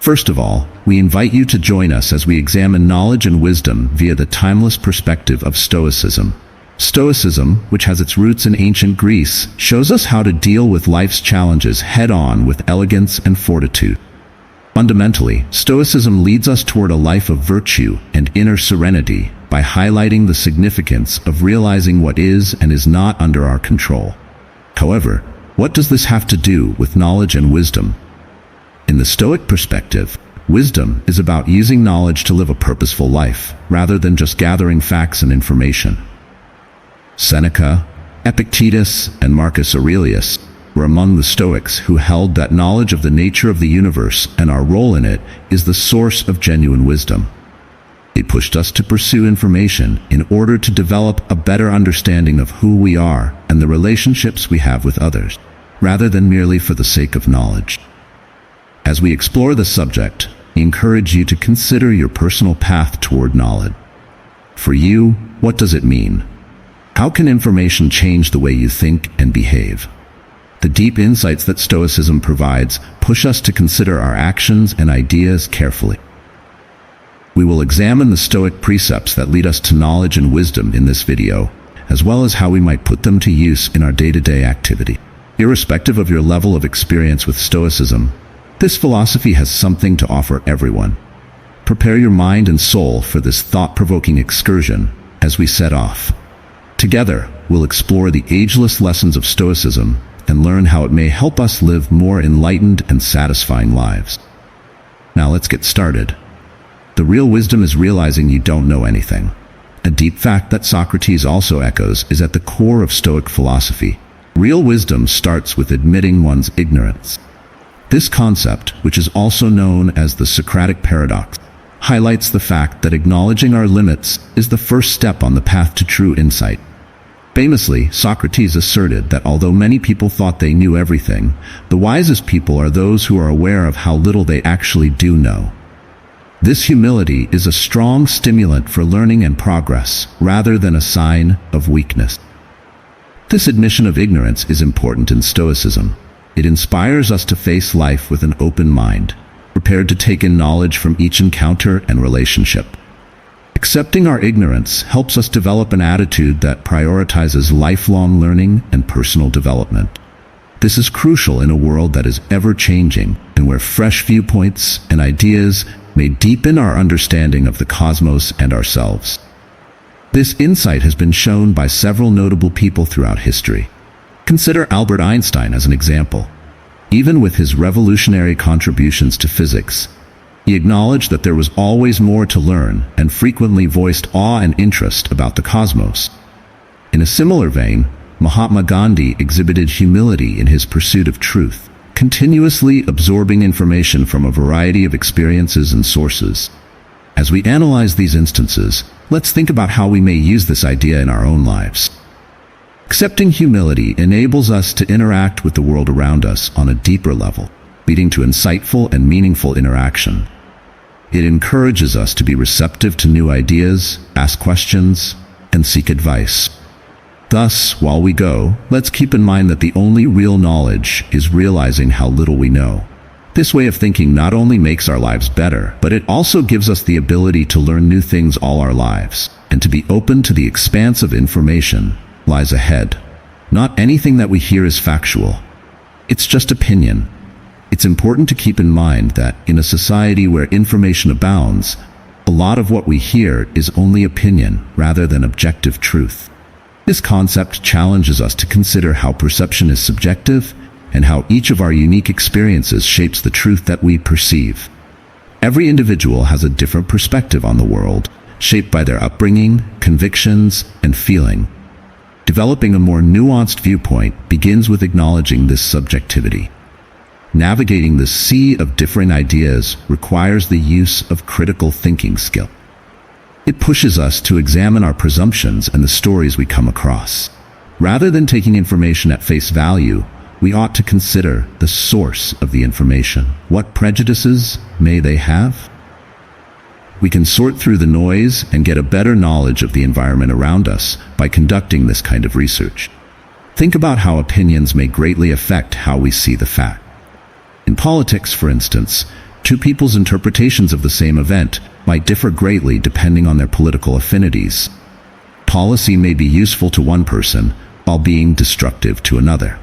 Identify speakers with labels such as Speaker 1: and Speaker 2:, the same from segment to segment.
Speaker 1: First of all, we invite you to join us as we examine knowledge and wisdom via the timeless perspective of Stoicism. Stoicism, which has its roots in ancient Greece, shows us how to deal with life's challenges head-on with elegance and fortitude. Fundamentally, Stoicism leads us toward a life of virtue and inner serenity by highlighting the significance of realizing what is and is not under our control. However, what does this have to do with knowledge and wisdom? In the Stoic perspective, wisdom is about using knowledge to live a purposeful life, rather than just gathering facts and information. Seneca, Epictetus, and Marcus Aurelius were among the Stoics who held that knowledge of the nature of the universe and our role in it is the source of genuine wisdom. They pushed us to pursue information in order to develop a better understanding of who we are and the relationships we have with others, rather than merely for the sake of knowledge. As we explore this subject, we encourage you to consider your personal path toward knowledge. For you, what does it mean? How can information change the way you think and behave? The deep insights that Stoicism provides push us to consider our actions and ideas carefully. We will examine the Stoic precepts that lead us to knowledge and wisdom in this video, as well as how we might put them to use in our day-to-day activity. Irrespective of your level of experience with Stoicism, this philosophy has something to offer everyone. Prepare your mind and soul for this thought-provoking excursion as we set off. Together, we'll explore the ageless lessons of Stoicism and learn how it may help us live more enlightened and satisfying lives. Now let's get started. The real wisdom is realizing you don't know anything. A deep fact that Socrates also echoes is at the core of Stoic philosophy. Real wisdom starts with admitting one's ignorance. This concept, which is also known as the Socratic paradox, highlights the fact that acknowledging our limits is the first step on the path to true insight. Famously, Socrates asserted that although many people thought they knew everything, the wisest people are those who are aware of how little they actually do know. This humility is a strong stimulant for learning and progress, rather than a sign of weakness. This admission of ignorance is important in Stoicism. It inspires us to face life with an open mind, prepared to take in knowledge from each encounter and relationship. Accepting our ignorance helps us develop an attitude that prioritizes lifelong learning and personal development. This is crucial in a world that is ever-changing and where fresh viewpoints and ideas may deepen our understanding of the cosmos and ourselves. This insight has been shown by several notable people throughout history. Consider Albert Einstein as an example. Even with his revolutionary contributions to physics, he acknowledged that there was always more to learn and frequently voiced awe and interest about the cosmos. In a similar vein, Mahatma Gandhi exhibited humility in his pursuit of truth, continuously absorbing information from a variety of experiences and sources. As we analyze these instances, let's think about how we may use this idea in our own lives. Accepting humility enables us to interact with the world around us on a deeper level, leading to insightful and meaningful interaction. It encourages us to be receptive to new ideas, ask questions, and seek advice. Thus, while we go, let's keep in mind that the only real knowledge is realizing how little we know. This way of thinking not only makes our lives better, but it also gives us the ability to learn new things all our lives, and to be open to the expanse of information lies ahead. Not anything that we hear is factual. It's just opinion. It's important to keep in mind that in a society where information abounds, a lot of what we hear is only opinion rather than objective truth. This concept challenges us to consider how perception is subjective and how each of our unique experiences shapes the truth that we perceive. Every individual has a different perspective on the world, shaped by their upbringing, convictions, and feeling. Developing a more nuanced viewpoint begins with acknowledging this subjectivity. Navigating the sea of differing ideas requires the use of critical thinking skill. It pushes us to examine our presumptions and the stories we come across. Rather than taking information at face value, we ought to consider the source of the information. What prejudices may they have? We can sort through the noise and get a better knowledge of the environment around us by conducting this kind of research. Think about how opinions may greatly affect how we see the fact. In politics, for instance, Two people's interpretations of the same event might differ greatly depending on their political affinities. Policy may be useful to one person while being destructive to another.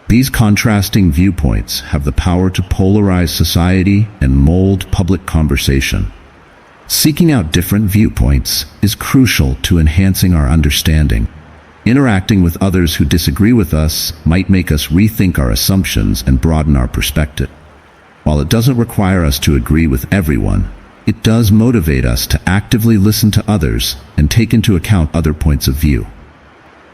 Speaker 1: These contrasting viewpoints have the power to polarize society and mold public conversation. Seeking out different viewpoints is crucial to enhancing our understanding. Interacting with others who disagree with us might make us rethink our assumptions and broaden our perspective. While it doesn't require us to agree with everyone, it does motivate us to actively listen to others and take into account other points of view.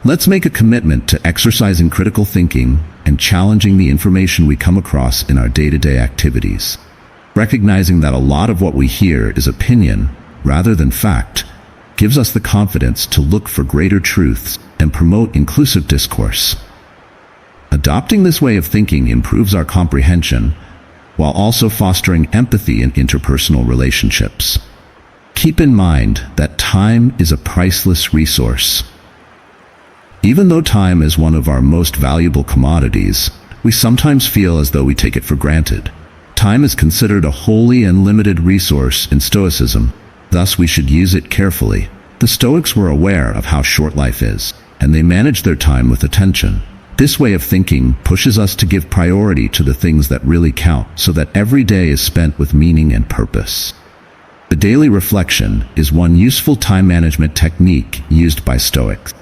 Speaker 1: Let's make a commitment to exercising critical thinking and challenging the information we come across in our day-to-day activities. Recognizing that a lot of what we hear is opinion rather than fact gives us the confidence to look for greater truths and promote inclusive discourse. Adopting this way of thinking improves our comprehension while also fostering empathy in interpersonal relationships. Keep in mind that time is a priceless resource. Even though time is one of our most valuable commodities, we sometimes feel as though we take it for granted. Time is considered a holy and limited resource in Stoicism, thus we should use it carefully. The Stoics were aware of how short life is, and they managed their time with attention. This way of thinking pushes us to give priority to the things that really count, so that every day is spent with meaning and purpose. The daily reflection is one useful time management technique used by Stoics.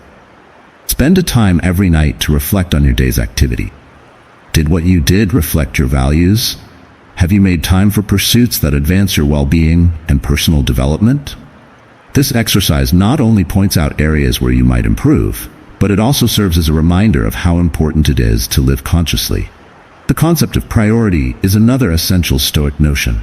Speaker 1: Spend a time every night to reflect on your day's activity. Did what you did reflect your values? Have you made time for pursuits that advance your well-being and personal development? This exercise not only points out areas where you might improve, but it also serves as a reminder of how important it is to live consciously. The concept of priority is another essential Stoic notion.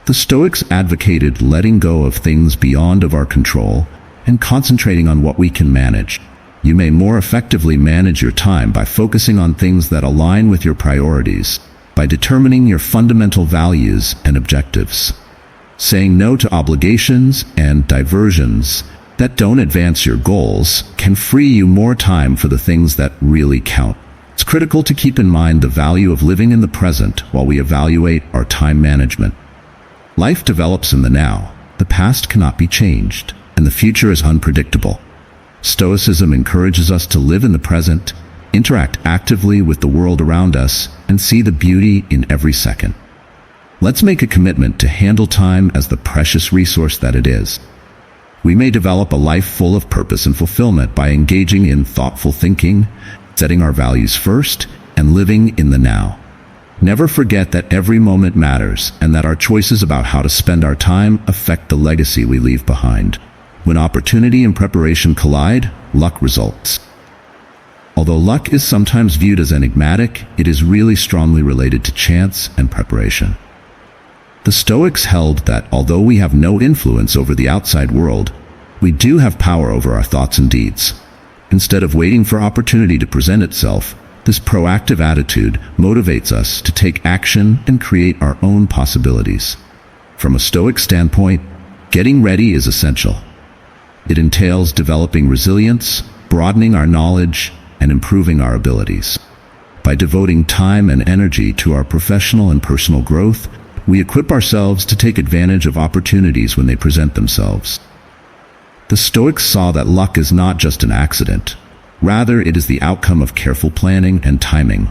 Speaker 1: The Stoics advocated letting go of things beyond of our control and concentrating on what we can manage. You may more effectively manage your time by focusing on things that align with your priorities, by determining your fundamental values and objectives. Saying no to obligations and diversions that don't advance your goals can free you more time for the things that really count. It's critical to keep in mind the value of living in the present while we evaluate our time management. Life develops in the now. The past cannot be changed, and the future is unpredictable. Stoicism encourages us to live in the present, interact actively with the world around us, and see the beauty in every second. Let's make a commitment to handle time as the precious resource that it is. We may develop a life full of purpose and fulfillment by engaging in thoughtful thinking, setting our values first, and living in the now. Never forget that every moment matters and that our choices about how to spend our time affect the legacy we leave behind. When opportunity and preparation collide, luck results. Although luck is sometimes viewed as enigmatic, it is really strongly related to chance and preparation. The Stoics held that although we have no influence over the outside world, we do have power over our thoughts and deeds. Instead of waiting for opportunity to present itself, this proactive attitude motivates us to take action and create our own possibilities. From a Stoic standpoint, getting ready is essential. It entails developing resilience, broadening our knowledge, and improving our abilities. By devoting time and energy to our professional and personal growth, we equip ourselves to take advantage of opportunities when they present themselves. The Stoics saw that luck is not just an accident. Rather, it is the outcome of careful planning and timing.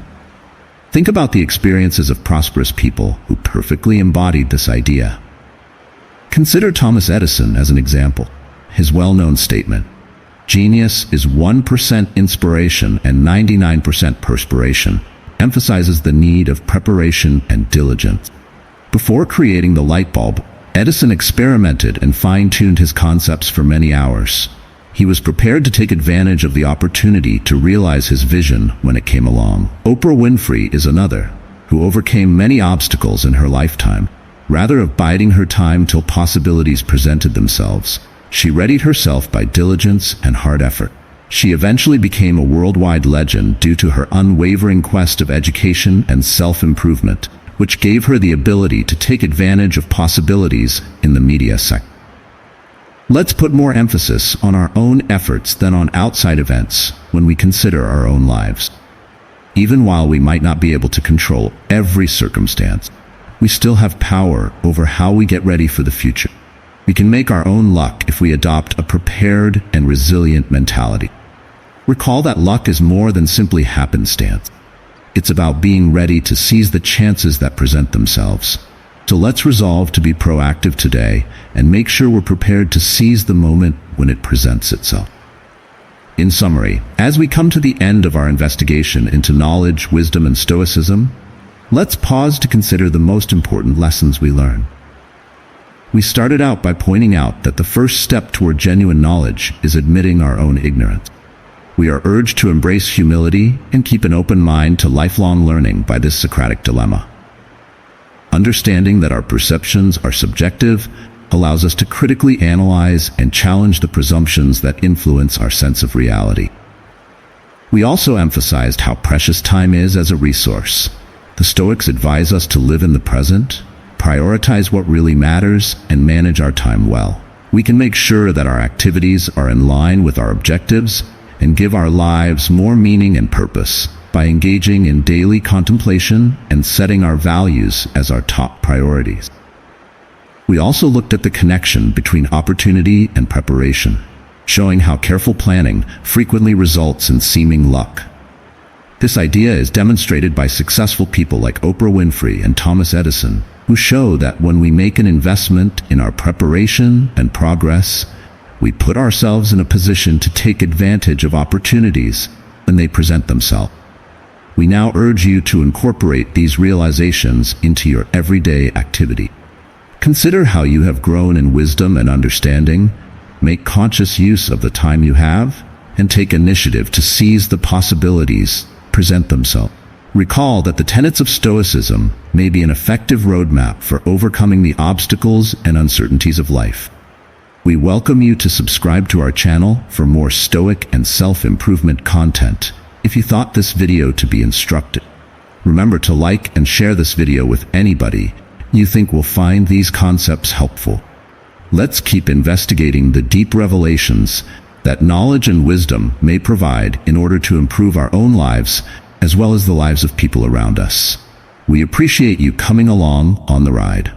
Speaker 1: Think about the experiences of prosperous people who perfectly embodied this idea. Consider Thomas Edison as an example. His well-known statement, "Genius is 1% inspiration and 99% perspiration," emphasizes the need of preparation and diligence. Before creating the light bulb, Edison experimented and fine-tuned his concepts for many hours. He was prepared to take advantage of the opportunity to realize his vision when it came along. Oprah Winfrey is another, who overcame many obstacles in her lifetime. Rather than biding her time till possibilities presented themselves, she readied herself by diligence and hard effort. She eventually became a worldwide legend due to her unwavering quest of education and self-improvement, which gave her the ability to take advantage of possibilities in the media sector. Let's put more emphasis on our own efforts than on outside events when we consider our own lives. Even while we might not be able to control every circumstance, we still have power over how we get ready for the future. We can make our own luck if we adopt a prepared and resilient mentality. Recall that luck is more than simply happenstance. It's about being ready to seize the chances that present themselves. So let's resolve to be proactive today and make sure we're prepared to seize the moment when it presents itself. In summary, as we come to the end of our investigation into knowledge, wisdom, and stoicism, let's pause to consider the most important lessons we learn. We started out by pointing out that the first step toward genuine knowledge is admitting our own ignorance. We are urged to embrace humility and keep an open mind to lifelong learning by this Socratic dilemma. Understanding that our perceptions are subjective allows us to critically analyze and challenge the presumptions that influence our sense of reality. We also emphasized how precious time is as a resource. The Stoics advise us to live in the present, prioritize what really matters, and manage our time well. We can make sure that our activities are in line with our objectives and give our lives more meaning and purpose by engaging in daily contemplation and setting our values as our top priorities. We also looked at the connection between opportunity and preparation, showing how careful planning frequently results in seeming luck. This idea is demonstrated by successful people like Oprah Winfrey and Thomas Edison, who show that when we make an investment in our preparation and progress, we put ourselves in a position to take advantage of opportunities when they present themselves. We now urge you to incorporate these realizations into your everyday activity. Consider how you have grown in wisdom and understanding, make conscious use of the time you have, and take initiative to seize the possibilities present themselves. Recall that the tenets of Stoicism may be an effective roadmap for overcoming the obstacles and uncertainties of life. We welcome you to subscribe to our channel for more Stoic and self-improvement content if you thought this video to be instructive. Remember to like and share this video with anybody you think will find these concepts helpful. Let's keep investigating the deep revelations that knowledge and wisdom may provide in order to improve our own lives as well as the lives of people around us. We appreciate you coming along on the ride.